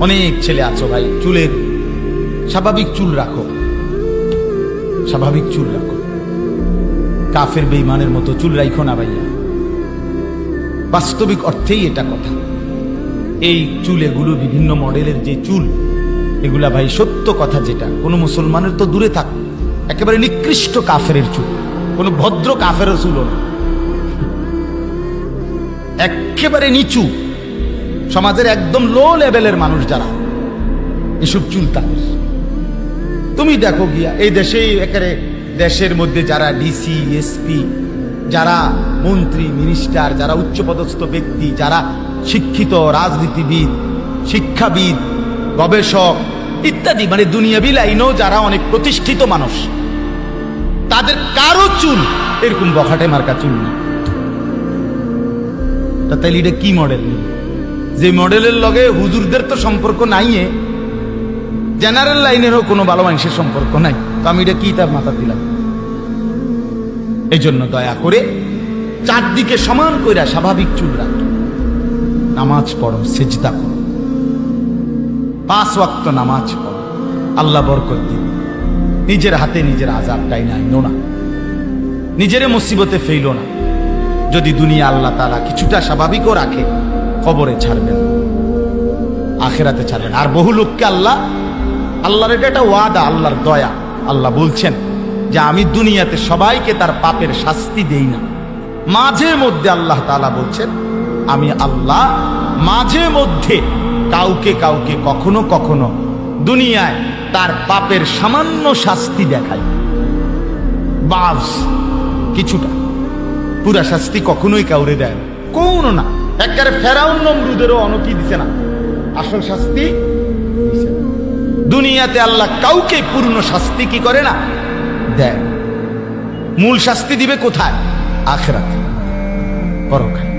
অনেক ছেলে আছো ভাই, চুলের স্বাভাবিক চুল রাখো, স্বাভাবিক চুল রাখো, কাফের বেঈমানের মতো চুল রাখো না ভাইয়া। বাস্তবিক অর্থেই এটা কথা। এই চুল এগুলো বিভিন্ন মডেলের যে চুল, এগুলা ভাই সত্য কথা যেটা, কোনো মুসলমানের তো দূরে থাক, একেবারে নিকৃষ্ট কাফেরের চুল, কোনো ভদ্র কাফেরও চুল না, একেবারে নিচু সমাজের একদম লো লেভেলের মানুষ যারা, এসব চুল তাদের। তুমি দেখো গিয়া এই দেশে একেবারে দেশের মধ্যে যারা ডিসি এসপি, যারা মন্ত্রী মিনিস্টার, যারা উচ্চপদস্থ ব্যক্তি, যারা শিক্ষিত রাজনীতিবিদ, শিক্ষাবিদ, গবেষক ইত্যাদি, মানে দুনিয়াবি লাইনেও যারা অনেক প্রতিষ্ঠিত মানুষ, তাদের কারো চুল এরকম বখাটে মার্কা চুল না। তাইলে এটা কি মডেল? যে মডেলের লগে হুজুরদের তো সম্পর্ক নাই, জেনারেল লাইনেরও কোনো ভালো মানুষের সম্পর্ক নাই, তো আমি এটা কি তার মাথা দিলাম? এই জন্য দয়া করে চারদিকে সমান কইরা স্বাভাবিক চুল রাখো, নামাজ পড়ো, সেজদা করো, 5 ওয়াক্ত নামাজ পড়ো, আল্লাহ বরকত দিবে। নিজের হাতে নিজের আযাব টাইনা আইনো না, নিজের মুসিবতে ফেইলো না। যদি দুনিয়া আল্লাহ তাআলা কিছুটা স্বাভাবিকও রাখে, কবরে ছাড়বেন, আখিরাতে ছাড়বেন। আর বহু লোককে আল্লাহর এটা একটা ওয়াদা, আল্লাহর দয়া। আল্লাহ বলছেন যে আমি দুনিয়াতে সবাইকে তার পাপের শাস্তি দেই না। মাঝে মধ্যে আল্লাহ তাআলা বলছেন আমি আল্লাহ মাঝে মধ্যে কাউকে কাউকে কখনো কখনো দুনিয়ায় তার পাপের সামান্য শাস্তি দেখাই, বাস কিছুটা, পুরা শাস্তি কখনোই কাউরে দেয় না, কোনো না। একেবারে ফেরাউন নমরুদেরও অনকি দিছে না, আসল শাস্তি দিছে না। দুনিয়াতে আল্লাহ কাউকে পূর্ণ শাস্তি কি করে না, দেয় না। মূল শাস্তি দিবে কোথায়? আখিরাতে, পরকালে।